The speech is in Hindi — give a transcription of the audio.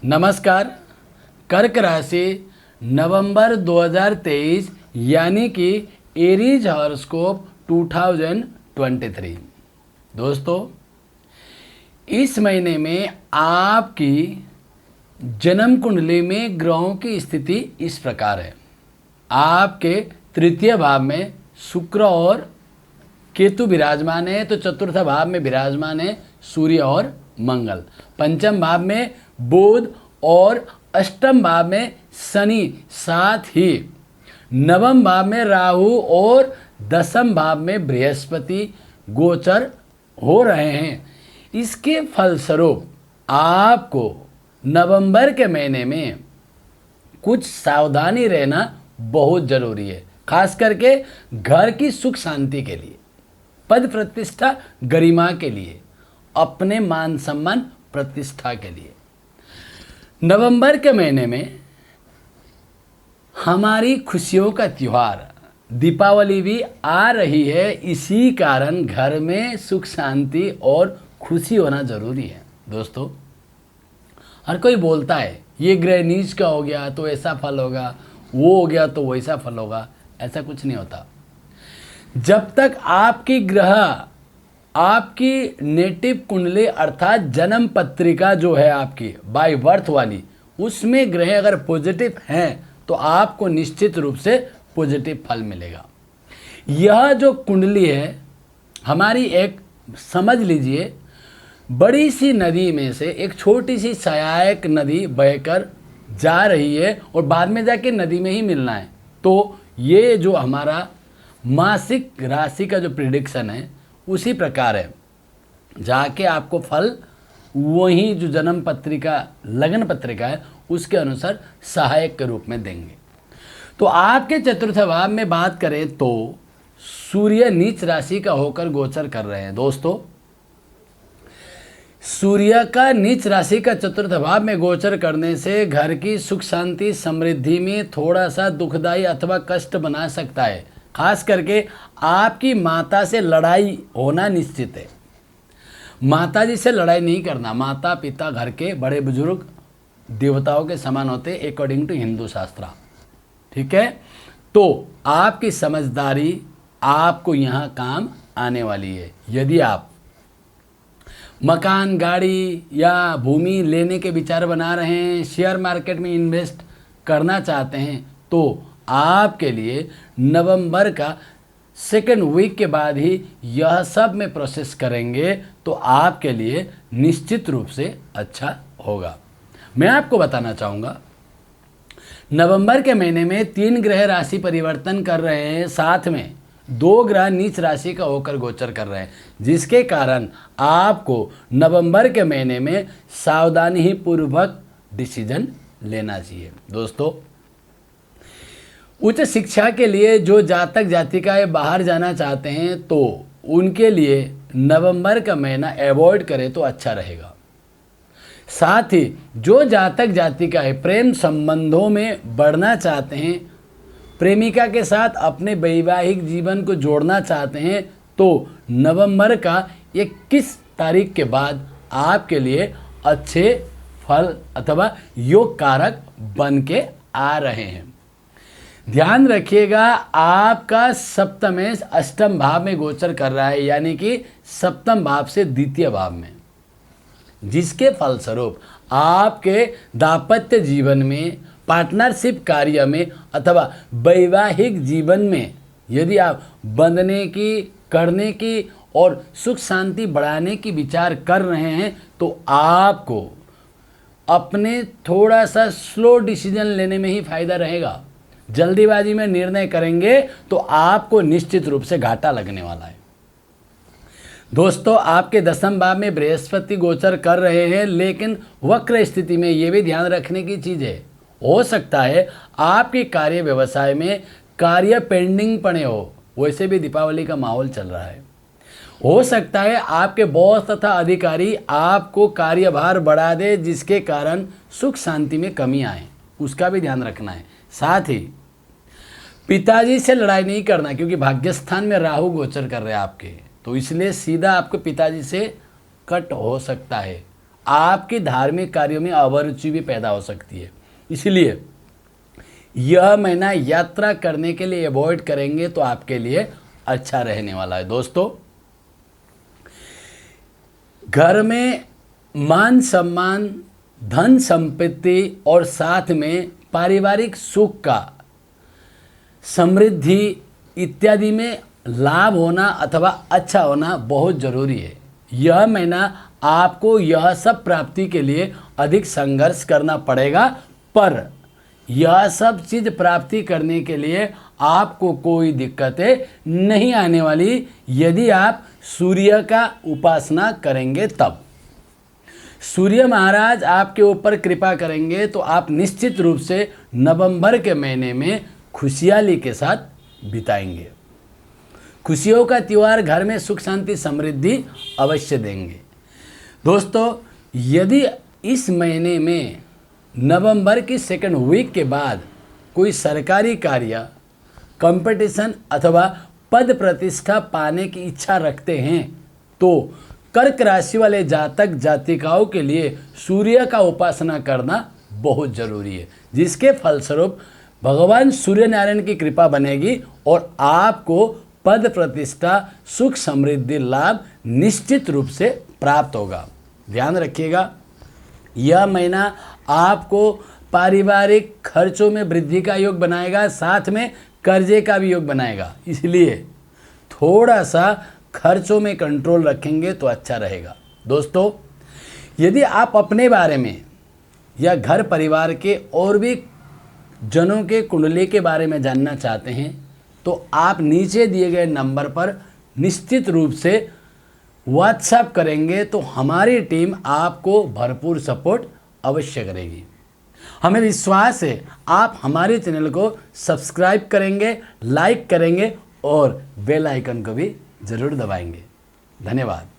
नमस्कार। कर्क राशि नवंबर 2023 यानी कि एरीज हॉरोस्कोप 2023। दोस्तों, इस महीने में आपकी जन्म कुंडली में ग्रहों की स्थिति इस प्रकार है। आपके तृतीय भाव में शुक्र और केतु विराजमान है, तो चतुर्थ भाव में विराजमान है सूर्य और मंगल। पंचम भाव में बुध और अष्टम भाव में शनि, साथ ही नवम भाव में राहु और दसम भाव में बृहस्पति गोचर हो रहे हैं। इसके फलस्वरूप आपको नवंबर के महीने में कुछ सावधानी रहना बहुत जरूरी है, खास करके घर की सुख शांति के लिए, पद प्रतिष्ठा गरिमा के लिए, अपने मान सम्मान प्रतिष्ठा के लिए। नवंबर के महीने में हमारी खुशियों का त्यौहार दीपावली भी आ रही है। इसी कारण घर में सुख शांति और खुशी होना जरूरी है। दोस्तों, हर कोई बोलता है ये ग्रह नीच का हो गया तो ऐसा फल होगा, वो हो गया तो वैसा फल होगा। ऐसा कुछ नहीं होता। जब तक आपकी ग्रह, आपकी नेटिव कुंडली अर्थात जन्म पत्रिका जो है आपकी बाय बर्थ वाली, उसमें ग्रह अगर पॉजिटिव हैं तो आपको निश्चित रूप से पॉजिटिव फल मिलेगा। यह जो कुंडली है हमारी, एक समझ लीजिए बड़ी सी नदी में से एक छोटी सी सहायक नदी बहकर जा रही है और बाद में जाके नदी में ही मिलना है। तो ये जो हमारा मासिक राशि का जो प्रिडिक्शन है उसी प्रकार है। जाके आपको फल वही जो जन्म पत्रिका, लगन पत्रिका है उसके अनुसार सहायक के रूप में देंगे। तो आपके चतुर्थ भाव में बात करें तो सूर्य नीच राशि का होकर गोचर कर रहे हैं। दोस्तों, सूर्य का नीच राशि का चतुर्थ भाव में गोचर करने से घर की सुख शांति समृद्धि में थोड़ा सा दुखदायी अथवा कष्ट बना सकता है। खास करके आपकी माता से लड़ाई होना निश्चित है। माता जी से लड़ाई नहीं करना। माता पिता घर के बड़े बुजुर्ग देवताओं के समान होते अकॉर्डिंग टू हिंदू शास्त्र। ठीक है, तो आपकी समझदारी आपको यहाँ काम आने वाली है। यदि आप मकान, गाड़ी या भूमि लेने के विचार बना रहे हैं, शेयर मार्केट में इन्वेस्ट करना चाहते हैं, तो आपके लिए नवंबर का सेकेंड वीक के बाद ही यह सब में प्रोसेस करेंगे तो आपके लिए निश्चित रूप से अच्छा होगा। मैं आपको बताना चाहूँगा, नवंबर के महीने में 3 ग्रह राशि परिवर्तन कर रहे हैं, साथ में 2 ग्रह नीच राशि का होकर गोचर कर रहे हैं, जिसके कारण आपको नवंबर के महीने में सावधानी ही पूर्वक डिसीजन लेना चाहिए। दोस्तों, उच्च शिक्षा के लिए जो जातक जातिकाएं बाहर जाना चाहते हैं तो उनके लिए नवंबर का महीना अवॉइड करें तो अच्छा रहेगा। साथ ही जो जातक जातिकाएं प्रेम संबंधों में बढ़ना चाहते हैं, प्रेमिका के साथ अपने वैवाहिक जीवन को जोड़ना चाहते हैं, तो नवंबर का 21 तारीख के बाद आपके लिए अच्छे फल अथवा योग कारक बन के आ रहे हैं। ध्यान रखिएगा, आपका सप्तमेश अष्टम भाव में गोचर कर रहा है, यानी कि सप्तम भाव से द्वितीय भाव में, जिसके फलस्वरूप आपके दाम्पत्य जीवन में, पार्टनरशिप कार्य में अथवा वैवाहिक जीवन में यदि आप बंधने की, करने की और सुख शांति बढ़ाने की विचार कर रहे हैं तो आपको अपने थोड़ा सा स्लो डिसीजन लेने में ही फायदा रहेगा। जल्दीबाजी में निर्णय करेंगे तो आपको निश्चित रूप से घाटा लगने वाला है। दोस्तों, आपके दसम भाव में बृहस्पति गोचर कर रहे हैं, लेकिन वक्र स्थिति में ये भी ध्यान रखने की चीज़ है, हो सकता है आपके कार्य व्यवसाय में कार्य पेंडिंग पड़े हो। वैसे भी दीपावली का माहौल चल रहा है। हो सकता है आपके बॉस तथा अधिकारी आपको कार्यभार बढ़ा दे, जिसके कारण सुख शांति में कमी आए, उसका भी ध्यान रखना है। साथ ही पिताजी से लड़ाई नहीं करना, क्योंकि भाग्यस्थान में राहु गोचर कर रहे हैं आपके, तो इसलिए सीधा आपको पिताजी से कट हो सकता है। आपकी धार्मिक कार्यों में अभिरुचि भी पैदा हो सकती है। इसलिए यह महीना यात्रा करने के लिए अवॉइड करेंगे तो आपके लिए अच्छा रहने वाला है। दोस्तों, घर में मान सम्मान, धन संपत्ति और साथ में पारिवारिक सुख का, समृद्धि इत्यादि में लाभ होना अथवा अच्छा होना बहुत जरूरी है। यह महीना आपको यह सब प्राप्ति के लिए अधिक संघर्ष करना पड़ेगा, पर यह सब चीज प्राप्ति करने के लिए आपको कोई दिक्कतें नहीं आने वाली, यदि आप सूर्य का उपासना करेंगे तब। सूर्य महाराज आपके ऊपर कृपा करेंगे तो आप निश्चित रूप से नवंबर के महीने में खुशहाली के साथ बिताएंगे। खुशियों का त्यौहार घर में सुख शांति समृद्धि अवश्य देंगे। दोस्तों, यदि इस महीने में नवंबर की सेकंड वीक के बाद कोई सरकारी कार्य, कंपटीशन अथवा पद प्रतिष्ठा पाने की इच्छा रखते हैं तो कर्क राशि वाले जातक जातिकाओं के लिए सूर्य का उपासना करना बहुत जरूरी है, जिसके फलस्वरूप भगवान सूर्य नारायण की कृपा बनेगी और आपको पद प्रतिष्ठा सुख समृद्धि लाभ निश्चित रूप से प्राप्त होगा। ध्यान रखिएगा, यह महीना आपको पारिवारिक खर्चों में वृद्धि का योग बनाएगा, साथ में कर्जे का भी योग बनाएगा। इसलिए थोड़ा सा खर्चों में कंट्रोल रखेंगे तो अच्छा रहेगा। दोस्तों, यदि आप अपने बारे में या घर परिवार के और भी जनों के कुंडली के बारे में जानना चाहते हैं तो आप नीचे दिए गए नंबर पर निश्चित रूप से व्हाट्सएप करेंगे तो हमारी टीम आपको भरपूर सपोर्ट अवश्य करेगी। हमें विश्वास है आप हमारे चैनल को सब्सक्राइब करेंगे, लाइक करेंगे और बेल आइकन को भी ज़रूर दबाएंगे। धन्यवाद।